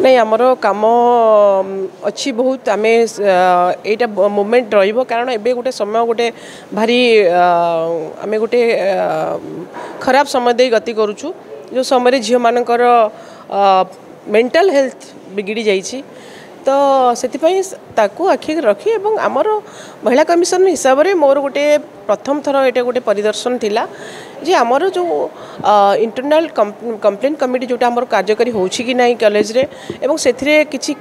नहीं आमर कम अच्छी बहुत आम यहाँ मुवमेंट कारण एवं गोटे समय गोटे भारी आम गोटे खराब समय दे गति करुचु जो समय झील मानकर मेंटल हेल्थ बिगिड़ी जाइए तो से आखि रखी एवं आमर महिला कमिशन हिसाब से मोर गोटे प्रथम थर ये गोटे परिदर्शन थिला जे आमर जो इंटरनल कंप्लेन कमिटी जोटा आमर कार्यकारी होछि कि नहीं कॉलेज रे एवं सेथिरे किछि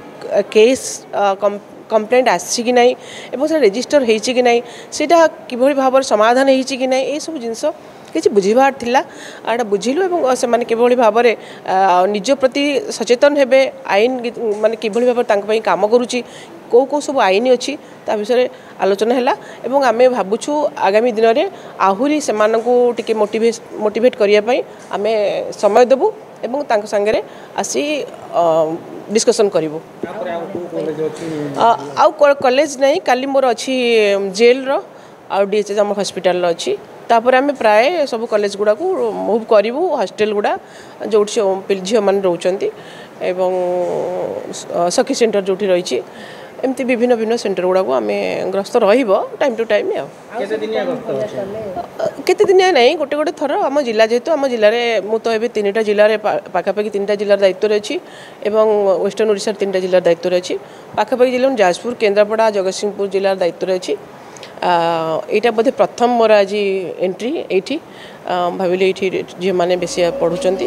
केस कंप्लेंट आछि कि नहीं एवं से रजिस्टर होइछि कि नहीं सेटा किभଳି भाव समाधान होइछि कि नहीं ए सब जिंस किसी बुझीबार थिला आटा बुझिलु एवं से माने किभଳି भाव निज प्रति सचेतन हेबे आईन माने किभଳି भाव तांक पई काम करूची कौ कौ सब आईन अच्छी ता विषय आलोचना है एवं आम भावुँ आगामी दिन में आहुरी से टिके मोटिवेट करने आम समय देवु एवं तांक सांगरे आसी डिस्कसन करूँ आउ कॉलेज नहीं काली मोर अच्छी जेल रो आउ डीएचएस आम हॉस्पिटल अच्छी तापर आम प्राय सब कॉलेज गुड़ा को मूव करूँ हॉस्टेल गुड़ा जो झील मैंने रोचंती एवं सखी सेंटर जो रही एमती विभिन्न भिन्न सेंटर गुड़ा को आम ग्रस्त टाइम टू टाइम केते दिन नहीं गोटे गोटे थर आम जिला जेहेतु आम जिले में मु तो ये 3टा जिले पाखापाखि 3टा जिलार दायित्व अच्छी एवं वेस्टर्न ओडिशा 3टा जिलार दायित्व अच्छी पाखापाखि जिला जाजपुर केन्द्रापड़ा जगतसिंहपुर जिलार दायित्व अच्छी यहाँ बोधे प्रथम मोर आज एंट्री ये भाविले ये झील मैंने बेसी पढ़ुंट।